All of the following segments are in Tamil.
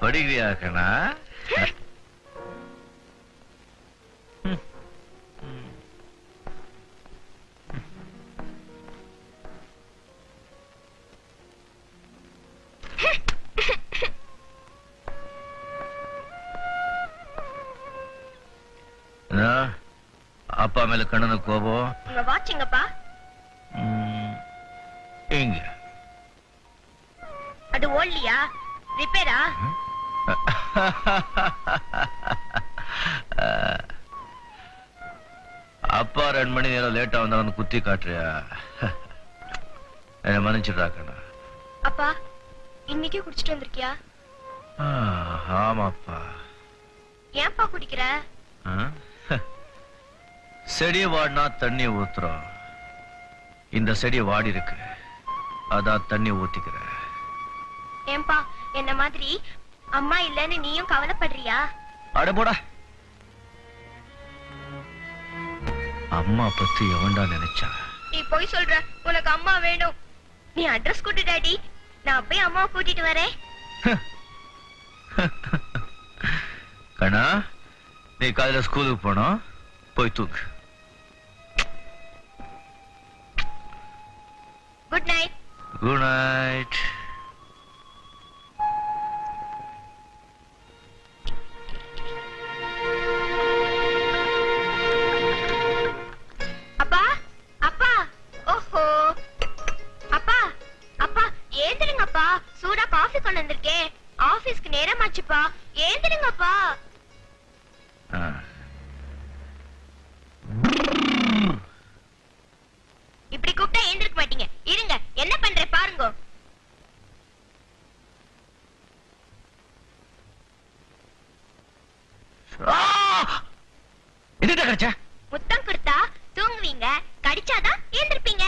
படிக்கிறியா கண்ணா? அப்பா மேல கண்ணனு கோபம். உங்க வாட்சிங்கப்பா. எங்க அது ஓடலையா? ரிப்பேரா? அப்பா 2 மணி நேரம் லேட்டா வந்தா வந்து குத்தி காட்டுறியா? என்ன மன்னிச்சுடா கண்ணா. அப்பா இன்னைக்கே குடிச்சிட்டு வந்திருக்கியா? ஆமாப்பா. ஏன்பா குடிக்கிற? செடி வாடினா தண்ணி ஊத்துறோம். இந்த செடி வாடி இருக்கு, அதான் தண்ணி ஊத்திக்கிற. ஏன்பா என்ன மாதிரி அம்மா இல்லன்னு நீயும் கவலைப்படுறியா? அடபோடா, அம்மா பத்தி எவன்டா நினைச்சா? நீ போய் சொல்ற. உனக்கு அம்மா வேணும். நீ அட்ரஸ் கொடு டாடி, நான் போய் அம்மாவை கூட்டிட்டு வரேன். கண்ணா, நீ காலையில ஸ்கூலுக்கு போனோம், போய் தூக்கு. Good night. Good night. அப்பா அப்பா, ஓஹோ அப்பா அப்பா ஏந்திருங்கப்பா, சூடா காஃபி கொண்டு வந்திருக்கேன். ஆபீஸ்க்கு நேரமாச்சுப்பா, ஏந்திருங்கப்பா. இப்படி கூப்பிட்டா ஏந்திருக்க மாட்டீங்க. இருங்க, என்ன பண்ற பாருங்க. என்னடா கடிச்ச? முத்தம் கொடுத்தா தூங்குவீங்க, கடிச்சாதான் ஏந்திருப்பீங்க.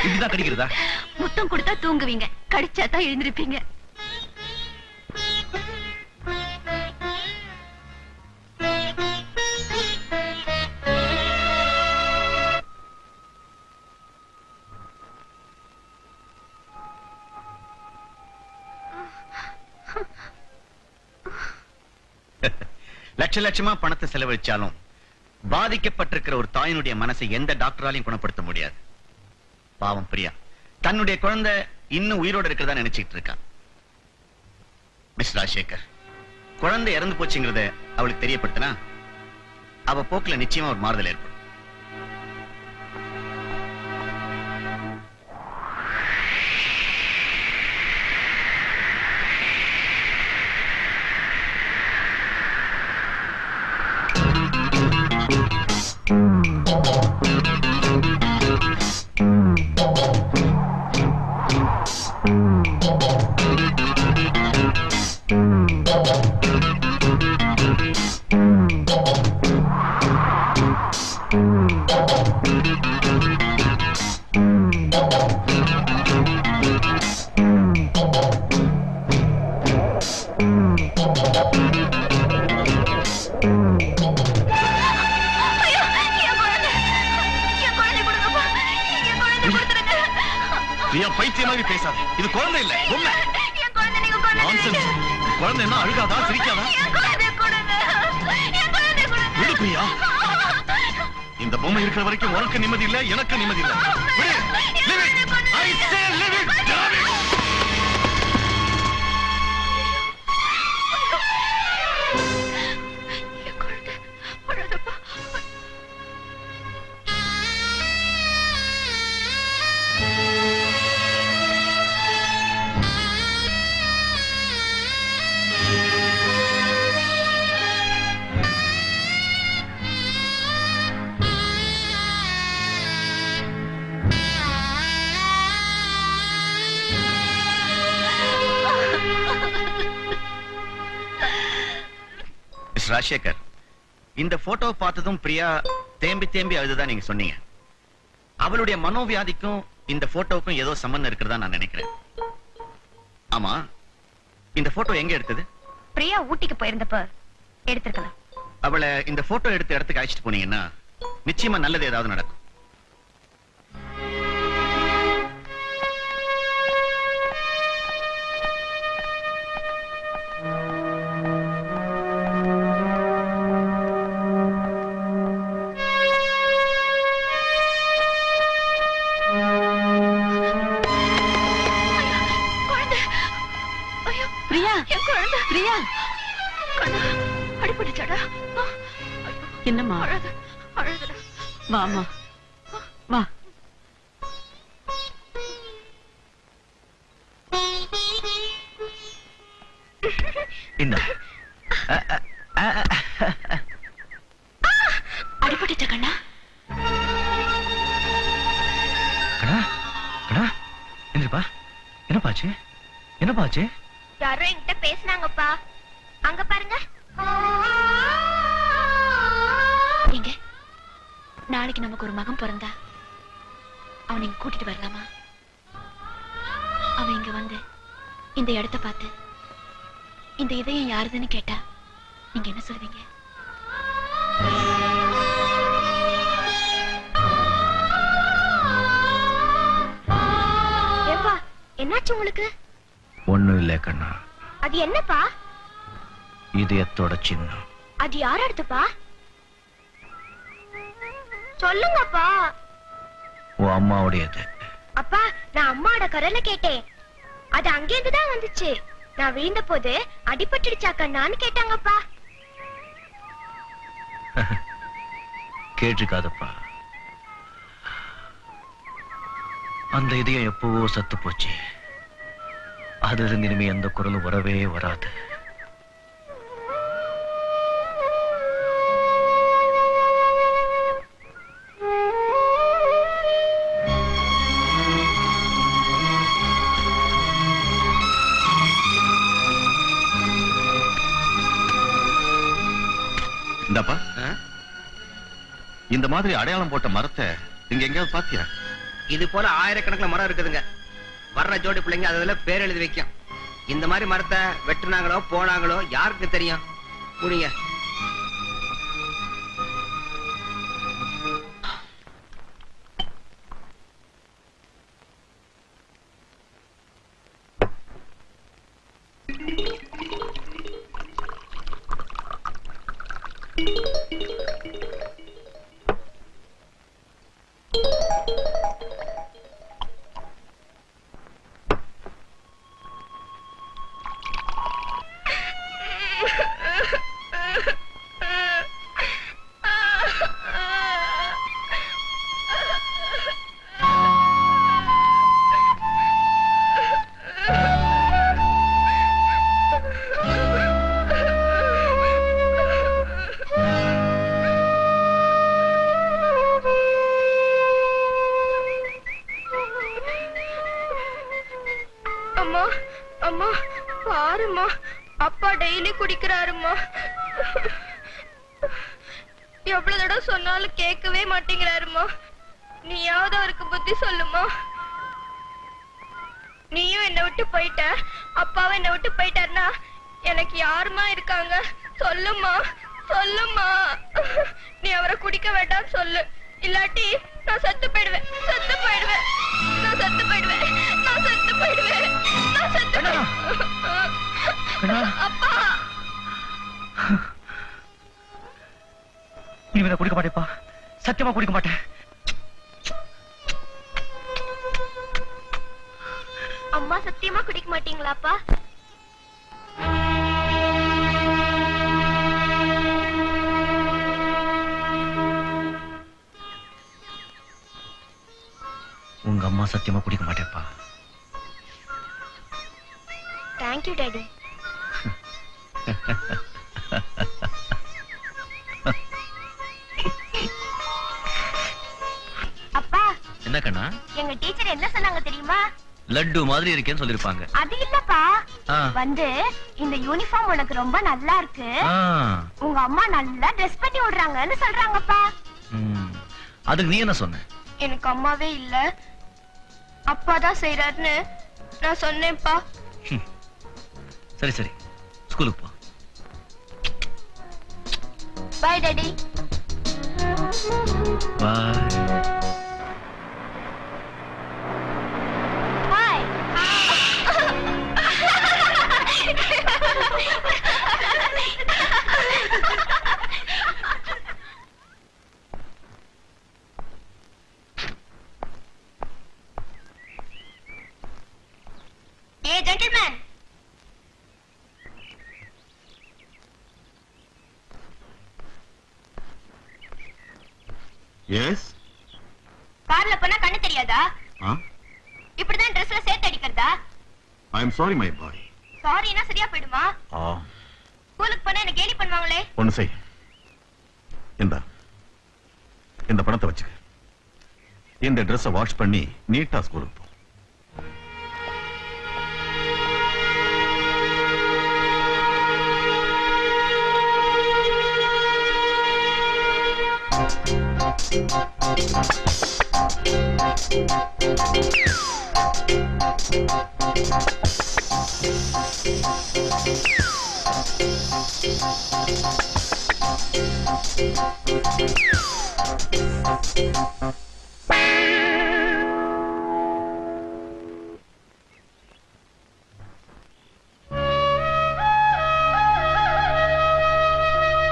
இதுதான் கடிக்கிறதா? முத்தம் கொடுத்தா தூங்குவீங்க, கடிச்சாதான் எழுந்திருப்பீங்க. லட்ச லட்சமா பணத்தை செலவழிச்சாலும் பாதிக்கப்பட்டிருக்கிற ஒரு தாயினுடைய மனசை எந்த டாக்டராலையும் குணப்படுத்த முடியாது. பாவம் பிரியா தன்னுடைய குழந்தை இன்னும் உயிரோடு இருக்கிறதா நினைச்சிட்டு இருக்கா. மிஸ் ராஜசேகர், குழந்தை இறந்து போச்சுங்கிறத அவளுக்கு தெரியப்படுத்தினா அவ போக்குல நிச்சயமா ஒரு மாறுதல் ஏற்படும். பைத்தியமாக பேசாது. இது குழந்தை இல்ல, பொம்மை. குழந்தை என்ன அழுகாதா, சிரிக்காதா? விடுப்பியா? இந்த பொம்மை இருக்கிற வரைக்கும் உனக்கு நிம்மதி இல்ல, எனக்கு நிம்மதி இல்ல. ராஜசேகர், இந்த போட்டோ பார்த்ததும் பிரியா தேம்பி தேம்பி அழுதுதான் நீங்க சொன்னீங்க. அவளுடைய மனோவியாதிக்கும் இந்த போட்டோவுக்கும் ஏதோ சம்பந்தம் இருக்கிறதா நான் நினைக்கிறேன். ஆமா, இந்த போட்டோ எங்க எடுத்தது? பிரியா ஊட்டிக்கு போயிருந்தப்ப எடுத்திருக்கலாம். அவளை இந்த போட்டோ எடுத்த இடத்துக்கு அழைச்சிட்டு போனீங்கன்னா நிச்சயமா நல்லது ஏதாவது நடக்கும். என்னம்மா? வாமா வா. அடிபட்டுச்ச கண்ணா? கண்ணா கண்ணா எந்திரிப்பா. என்னப்பாச்சு? என்னப்பாச்சு? யாரோ என்கிட்ட பேசினாங்கப்பா. அங்க பாருங்க. எங்க நாளைக்கு நமக்கு ஒரு மகன் பிறந்தா அவனை இங்க கூட்டிட்டு வரலாமா? அவன் இங்க வந்து இந்த இடத்தை பார்த்து இந்த இதயம் யாருதுன்னு கேட்டா நீங்க என்ன சொல்வீங்க? ஏப்பா என்னாச்சு உங்களுக்கு? ஒண்ணும் இல்ல கண்ணா. அது என்னப்பா? இதயத்தோட சின்னம். அது யார் எடுத்துப்பா? சொல்லுங்கப்பா. உன் அம்மாவுடையது. அப்பா நான் அம்மாவோட குரலை கேட்டேன். அது அங்கேருந்து தான் வந்துச்சு. நான் விழுந்த போது அடிபட்டுடுச்சா கண்ணான்னு கேட்டாங்கப்பா. கேட்டிருக்காதப்பா. அந்த இதயம் எப்பவோ சத்து போச்சு. அதுல இருந்து இனிமே எந்த குரலும் வரவே வராது. இந்தப்பா, இந்த மாதிரி அடையாளம் போட்ட மரத்தை இங்க எங்கேயாவது பாத்தியா? இது போல ஆயிரக்கணக்கில் மரம் இருக்குதுங்க. வர்ற ஜோடி பிள்ளைங்க அதுல பேர் எழுதி வைக்கும். இந்த மாதிரி மரத்தை வெட்டுனாங்களோ போனாங்களோ யாருக்கு தெரியும்? முடிங்க. அம்மா அம்மா பாருமா, அப்பா டெய்லி குடிக்கிறாருமா. எவ்வளவு தடவை சொன்னாலும் கேட்கவே மாட்டேங்கிறாருமா. நீயாவது அவருக்கு புத்தி சொல்லுமா. நீயும் என்னை விட்டு போயிட்ட, அப்பாவும் என்னை விட்டு போயிட்டாருன்னா எனக்கு யாருமா இருக்காங்க? சொல்லுமா சொல்லுமா. நீ அவரை குடிக்க வேண்டாம் சொல்லு. இல்லாட்டி நான் செத்து போயிடுவேன், செத்து போயிடுவேன், நான் செத்து போயிடுவேன், நான் செத்து போயிடுவேன், நான் செத்து போயிடுவேன். அப்பா இனிமே குடிக்க மாட்டேப்பா. சத்தியமா குடிக்க மாட்டேன். அம்மா சத்தியமா குடிக்க மாட்டீங்களாப்பா? உங்க அம்மா சத்தியமா குடிக்க மாட்டேப்பா. Thank you daddy. அப்பா என்ன கண்ணா? எங்க டீச்சர் என்ன சொன்னாங்க தெரியுமா? லட்டு மாதிரி இருக்கேன்னு சொல்லிருப்பாங்க. அது இல்லப்பா, ஆ. வந்து இந்த யூனிஃபார்ம் உனக்கு ரொம்ப நல்லா இருக்கு, உங்க அம்மா நல்லா ட்ரெஸ் பண்ணி விடுறாங்கன்னு சொல்றாங்கப்பா. அதுக்கு நீ என்ன சொன்ன? எனக்கு அம்மாவே இல்ல, அப்பாதான் செய்யறாருன்னு நான் சொன்னேன்ப்பா. சரி சரி, ஸ்கூலுக்கு போ. Bye daddy. Bye. Bye. Hey gentlemen. Yes. கார்ல போனா கண்ணு தெரியாதா? ஆ, இப்படிதான் ட்ரெஸ்ல சேர்த்து அடிக்கிறதா? ஐ அம் சாரி மை பாய். சாரினா சரியா போயிடுமா? ஸ்கூலுக்கு போனா என்ன கேலி பண்ணுவாங்களே. ஒண்ணு செய். இந்த பணத்தை வச்சுக்க. இந்த ட்ரெஸ்ஸை வாஷ் பண்ணி நீட்டா ஸ்கூலுக்கு போ.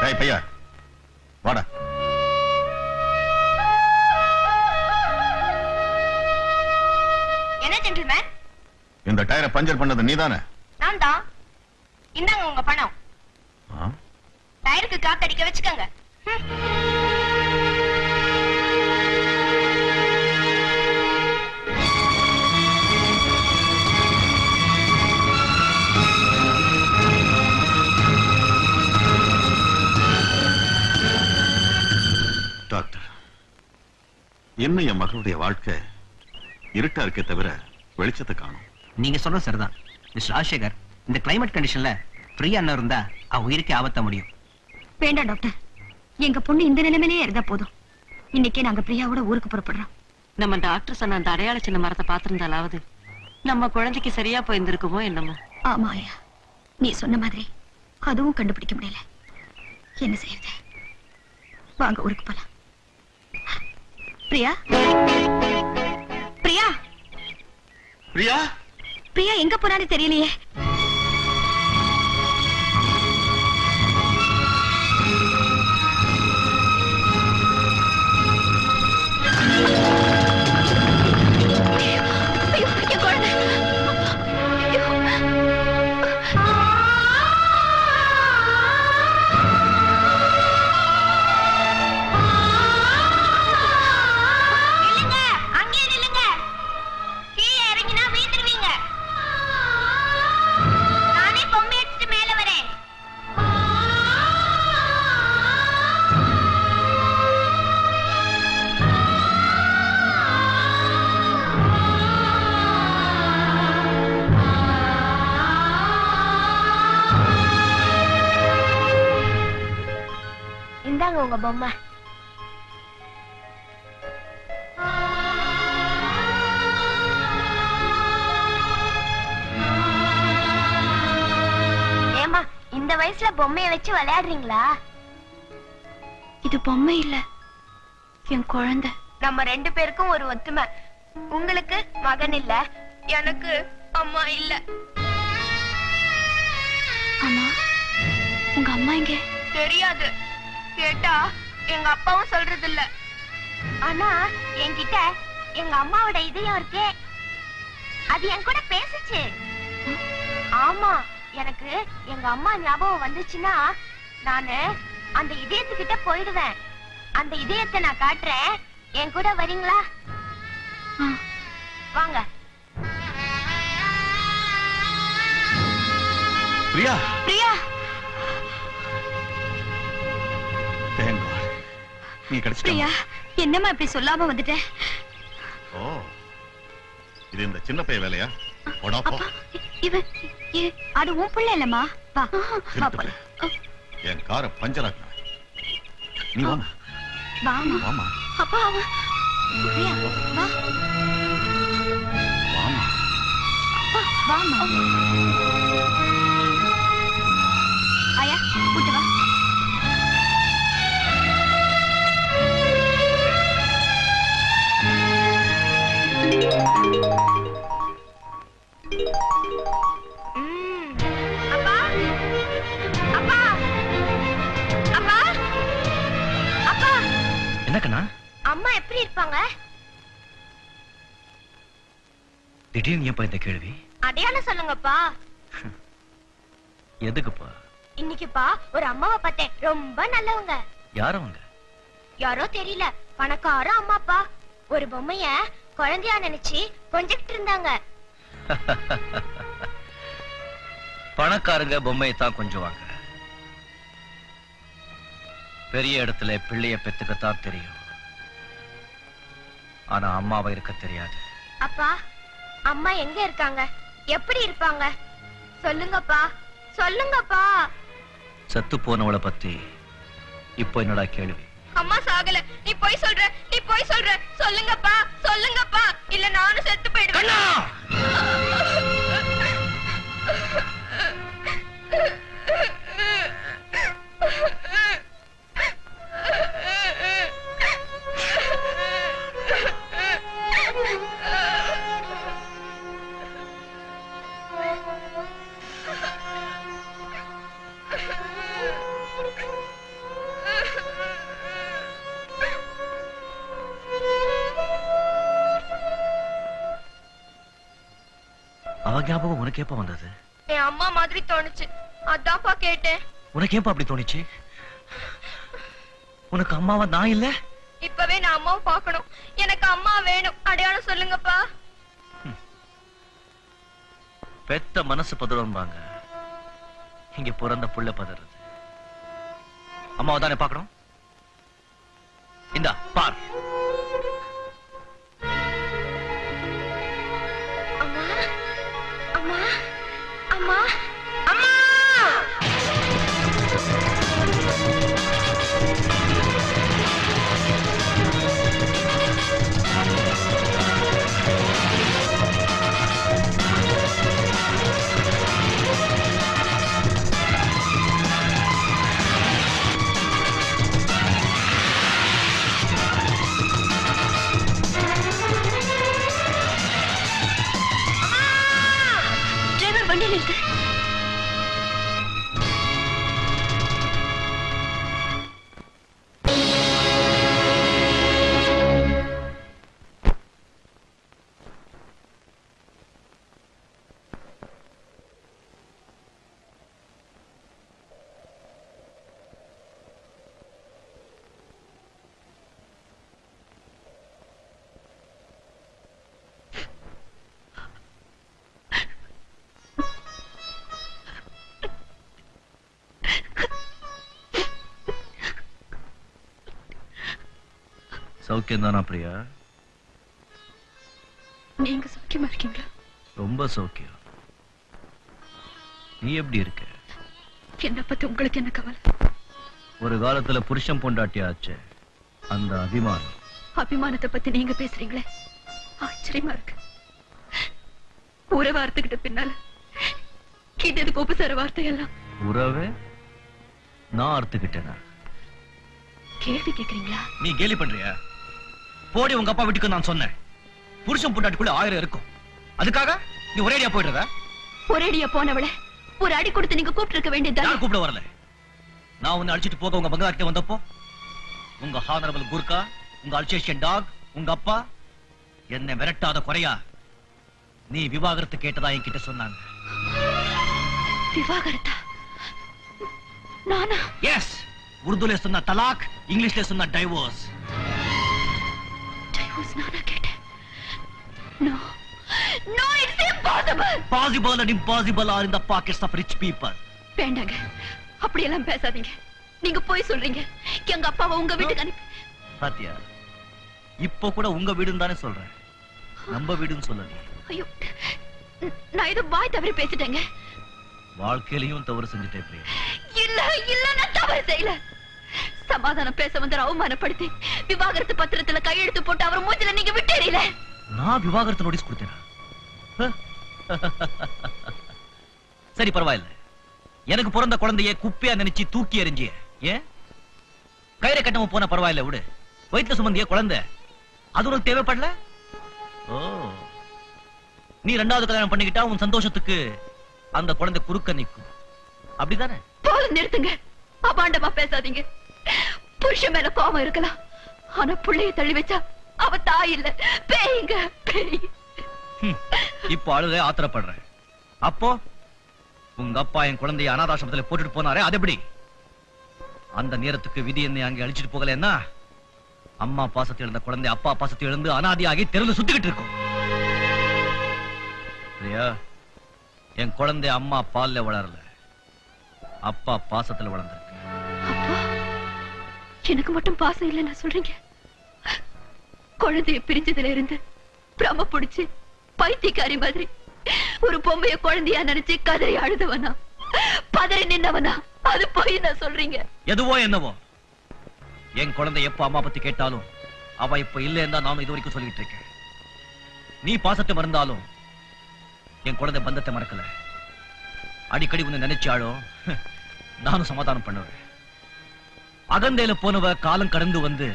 ஏய் பையா, வாடா. என்ன ஜென்டில்மேன்? இந்த டயரை பஞ்சர் பண்ணது நீதானே? நான் தான். இந்தாங்க உங்க பணம். டயருக்கு காத்தடிக்க வச்சுக்கோங்க. டாக்டர், என்ன என் மகளுடைய வாழ்க்கை இருட்டா இருக்கே தவிர வெளிச்சத்தை காணும். நீங்க சொல்றது சரிதான் மிஸ்டர் ராஜசேகர். இந்த கிளைமேட் கண்டிஷன்ல ஃப்ரீயா இருந்தா அவ உயிருக்கு ஆபத்த முடியும். வேண்டாம் டாக்டர், எங்க பொண்ணு இந்த நிலைமையிலே இருந்தா போதும். இன்னைக்கே நாங்க பிரியாவோட ஊருக்கு புறப்படுறோம். நம்ம டாக்டர் சொன்ன அந்த அடையாள சின்ன மரத்தை பார்த்திருந்தாலாவது நம்ம குழந்தைக்கு சரியா போயிருந்திருக்குமோ என்னமோ. ஆமா ஐயா, நீ சொன்ன மாதிரி அதுவும் கண்டுபிடிக்க முடியல. என்ன செய்யறது? வாங்க ஊருக்கு போலாம். பிரியா, பிரியா, பிரியா, பிரியா எங்க போனான்னு தெரியலையே. இந்தாங்க உங்க பொம்மை. ஏமா, இந்த வயசுல பொம்மையை வச்சு விளையாடுறீங்களா? இது பொம்மை இல்ல, என் குழந்தை. நம்ம ரெண்டு பேருக்கும் ஒரு ஒத்துமை. உங்களுக்கு மகன் இல்ல, எனக்கு அம்மா இல்ல. அம்மா, உங்க அம்மா எங்க? தெரியாது. கேட்டா எங்க அப்பாவும் சொல்றது இல்ல. ஆனா என்கிட்ட எங்க அம்மாவோட இதயம் இருக்கே, அது என் கூட பேசுச்சு. ஆமா, எனக்கு எங்க அம்மா ஞாபகம் வந்துச்சுன்னா நானு அந்த இதயத்துக்கிட்ட போயிடுவேன். அந்த இதயத்தை நான் காட்டுறேன், என் கூட வரீங்களா? வாங்க. பிரியா, பிரியா, நீ கிடைச்சிட்ட. பிரியா, என்னம்மா இப்படி சொல்லாம வந்துட்ட? ஓ, இது இந்த சின்ன பைய வேலையா? ஓடாப்போ. அது உன் பிள்ளை இல்லம்மா. வா வா போலாம். என் காரை பஞ்சர் ஆக்குன. நீ வாமா. வாமா. வாமா. அப்பா வா. பிரியா வா. வாமா. வாமா. அப்பா அப்பா அப்பா அப்பா என்ன கண்ணா? அம்மா எப்படி இருப்பாங்க? திடீர்னு ஏன்பா இந்த கேள்வி? அடையாளம் சொல்லுங்கப்பா. எதுக்குப்பா? இன்னைக்குப்பா ஒரு அம்மாவை பார்த்தேன், ரொம்ப நல்லவங்க. யார் அவங்க? யாரோ தெரியல, பணக்கார அம்மாப்பா. ஒரு பொம்மைய குழந்தையா நினைச்சு கொஞ்சிட்டு இருந்தாங்க. பணக்காரங்க பொம்மையை தான் கொஞ்சுவாங்க. பெரிய இடத்துல பிள்ளைய பெத்துக்கத்தான் தெரியும், ஆனா அம்மாவை இருக்க தெரியாது. அப்பா, அம்மா எங்க இருக்காங்க? எப்படி இருப்பாங்க? சொல்லுங்கப்பா, சொல்லுங்கப்பா. செத்து போனவளை பத்தி இப்போ என்னடா கேள்வி? அம்மா சாகல, நீ போய் சொல்ற, நீ போய் சொல்ற. சொல்லுங்கப்பா, சொல்லுங்கப்பா, இல்ல நானும் செத்து போயிடுவேன். அவ ஞாபகம் உனக்கு எப்ப வந்தது? என் அம்மா மாதிரி தோணுச்சு, அதான்ப்பா கேட்டேன். உனக்கு ஏப்பா அப்படி தோணுச்சு? உனக்கு அம்மாவா நான் இல்ல? இப்பவே நான் அம்மாவை பார்க்கணும், எனக்கு அம்மா வேணும். அடையாளம் சொல்லுங்கப்பா. பெத்த மனசு பதறம்பாங்க, இங்க பிறந்த புள்ள பதறது. அம்மாவை தானே பார்க்கணும். இந்தா பார். அம்மா, அம்மா, அம்மா. டிரைவர் வண்டி நிறுத்து. சௌக்கியம் தானா பிரியா? நீங்க சௌக்கியமா இருக்கீங்களா? ரொம்ப சௌக்கியம். நீ எப்படி இருக்க? என்ன பத்தி உங்களுக்கு என்ன கவலை? ஒரு காலத்துல புருஷன் பொண்டாட்டி ஆச்சு, அந்த அபிமானம். அபிமானத்தை பத்தி நீங்க பேசுறீங்களே, ஆச்சரியமா இருக்கு. உறவை அறுத்துக்கிட்ட பின்னால இது எதுக்கு உபசார வார்த்தையெல்லாம்? உறவே நான் அறுத்துக்கிட்டேனா? கேள்வி கேக்குறீங்களா? நீ கேலி பண்றியா? போடி உங்க அப்பா வீட்டுக்கு நான் சொன்னேன். புருஷன் பொண்டாட்டிக்குள்ள 1000 இருக்கும், அதுக்காக நீ ஒரேடியா போயிடுறதா? ஒரேடியா போனவளை ஒரு அடி கொடுத்து நீங்க கூப்பிட்டு இருக்க வேண்டியது. நான் கூப்பிட வரல. நான் உன்னை அடிச்சிட்டு போக உங்க பங்களா கிட்ட வந்தப்போ உங்க ஹானரபிள் குர்கா, உங்க அல்சேஷியன் டாக், உங்க அப்பா என்ன விரட்டாத குறையா நீ விவாகரத்து கேட்டதா என்கிட்ட சொன்னாங்க. விவாகரத்தா? நானா? எஸ். உருதுல சொன்ன தலாக், இங்கிலீஷ்ல சொன்ன டைவோர்ஸ். டைவோர்ஸ் நானா கேட்டேன்? No no, it's impossible. Possible and impossible are in the pockets of rich people. வேண்டாங்க, அப்படி எல்லாம் பேசாதீங்க. நீங்க போய் சொல்றீங்க. எங்க அப்பாவை உங்க வீட்டுக்கு அனுப்பி. பாத்தியா, இப்போ கூட உங்க வீடுன்னு தானே சொல்றேன், நம்ம வீடுன்னு சொல்லலையே. ஐயோ, நான் ஏதோ வாய் தவறி பேசிட்டேங்க. வாழ்க்கையிலையும் தவறு செஞ்சுட்டே பிரியா. இல்ல இல்ல, நான் தவறு செய்யல. சமாதானம் பேச வந்து அவமானப்படுத்தி விவாகரத்து பத்திரத்துல கையெழுத்து போட்டு அவர் மூஞ்சில நீங்க விட்டேறீல. நான் விவாகரத்து நோட்டீஸ் கொடுத்தேனா? சரி பரவாயில்ல, எனக்கு பிறந்த குழந்தைய குப்பையா நினைச்சு தூக்கி எறிஞ்சிய ஏன்? கயிறை கட்டம போன பரவாயில்ல விடு. வயிற்றுல சுமந்திய குழந்தை, அது உனக்கு தேவைப்படல? ஓ, நீ 2வது கல்யாணம் பண்ணிக்கிட்டா உன் சந்தோஷத்துக்கு அந்த குழந்தை குறுக்க நிற்கும். அப்படிதானே? போதும், நிறுத்துங்க. அபாண்டமா பேசாதீங்க. புருஷன் மேல கோபம் இருக்கலாம், ஆனா புள்ளைய தள்ளி வச்சா அவ தாய் இல்ல, பேய்ங்க பேய். இப்போ அழுத ஆத்திரப்படுற. அப்போ உங்க அப்பா என் குழந்தைய அனாதாசிரமத்துல போட்டுட்டு போனாரே, அது எப்படி? அந்த நேரத்துக்கு விதி என்னை அங்கே அழிச்சிட்டு போகலன்னா அம்மா பாசத்தை இழந்த குழந்தை அப்பா பாசத்தை இழந்து அனாதியாகி தெருவில் சுத்திக்கிட்டு இருக்கும். பிரியா, என் குழந்தை அம்மா பால்ல வளரல, அப்பா பாசத்துல வளர்ந்திருக்கு. எனக்கு மட்டும் பாசம் இல்லைன்னு சொல்றீங்க? குழந்தைய பிரிஞ்சதுல இருந்து பிரம பிடிச்சு பைத்தியக்காரி மாதிரி ஒரு பொம்மைய குழந்தையா நினைச்சு கதறி அழுதவனா, பதறி நின்னவனா? அது போய் நான் சொல்றீங்க. எதுவோ என்னவோ, என் குழந்தை எப்ப அம்மா பத்தி கேட்டாலும் அவ இப்ப இல்லைன்னு தான் நானும் இது வரைக்கும் சொல்லிட்டு இருக்கேன். நீ பாசத்தை மறந்தாலும் என் குழந்தை பந்தத்தை மறக்கல. அடிக்கடி உன்னை நினைச்சாலும் நானும் சமாதானம் பண்ணுவேன். அகந்தையில போனவ காலம் கடந்து வந்து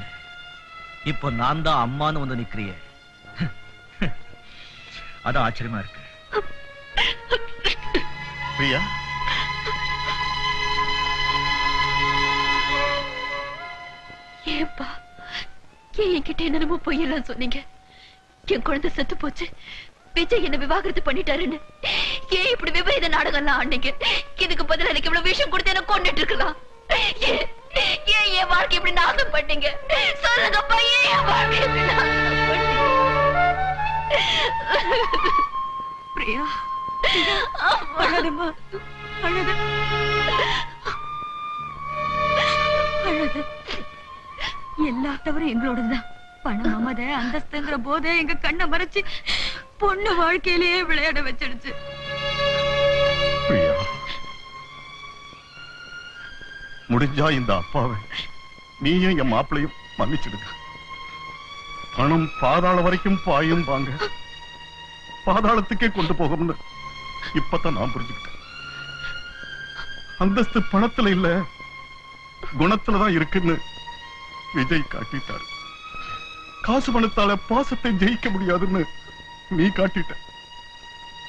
இப்போ நான் தான் அம்மான்னு வந்து நிக்கிறியே, அதான் ஆச்சரியமா இருக்கு. பிரியா, ஏன்பா ஏன் என்கிட்ட என்னமோ பொய்யெல்லாம் சொன்னீங்க? என் குழந்தை செத்து போச்சு, விஜய் என்ன விவாகரத்து பண்ணிட்டாருன்னு ஏன் இப்படி விபரீத நாடகம்லாம் ஆனீங்க? இதுக்கு பதில் எனக்கு இவ்வளவு விஷயம் கொடுத்து என்ன கொண்டுட்டு இருக்கலாம். ஏன் என் வாழ்க்கை இப்படி நாசம் பண்ணீங்க? சொல்லுங்கப்பா, ஏன் என் வாழ்க்கை இப்படி நாசம் பண்ணீங்க? பிரியா, அழாதம்மா, அழாத, அழாத. எல்லா தவறும் எங்களோடதுதான். பணம், மமத, அந்தஸ்துங்கிற போதே எங்க கண்ணை மறைச்சு பொண்ணு வாழ்க்கையிலேயே விளையாட வச்சிடுச்சு. பிரியா, முடிஞ்சா இந்த அப்பாவை நீயும் என் மாப்பிளையும் மன்னிச்சிடுங்க. பணம் பாதாள வரைக்கும் பாயும் வாங்க, பாதாளத்துக்கே கொண்டு போகும்னு இப்பதான் நான் புரிஞ்சுக்கிட்டேன். அந்தஸ்து பணத்துல இல்ல, குணத்துலதான் இருக்குன்னு விஜய் காட்டிட்டாரு. காசு பணத்தால பாசத்தை ஜெயிக்க முடியாதுன்னு நீ காட்டிட்ட.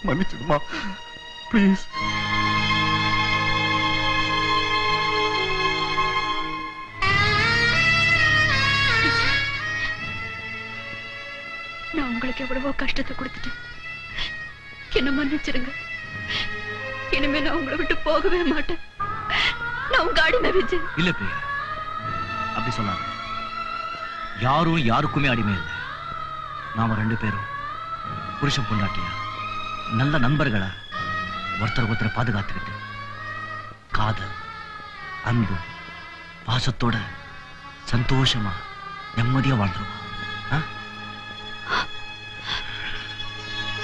மன்னிச்சிடுமா பிளீஸ். நான் உங்களுக்கு எவ்வளவோ கஷ்டத்தை கொடுத்துட்டேன், என்ன மன்னிச்சிருங்க. இனிமே நான் உங்களை விட்டு போகவே மாட்டேன். நான் உங்க அடிமை விஜய். இல்ல பிரியா, அப்படி சொல்லாங்க. யாரும் யாருக்குமே அடிமை இல்லை. நாம 2 பேரும் புருஷன் பொண்டாட்டியா, நல்ல நண்பர்களா, ஒருத்தர் ஒருத்தரை பாதுகாத்துக்கிட்டு காதல், அன்பு, பாசத்தோட சந்தோஷமா நிம்மதியா வாழ்ந்துருவோம்.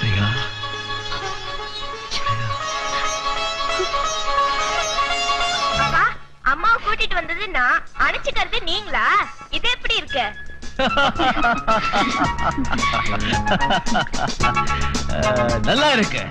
பிரியா, அம்மாவை கூட்டிட்டு வந்தது நான், அணைச்சுக்கிறது நீங்களா? இது எப்படி இருக்கு? நல்லா இருக்கு.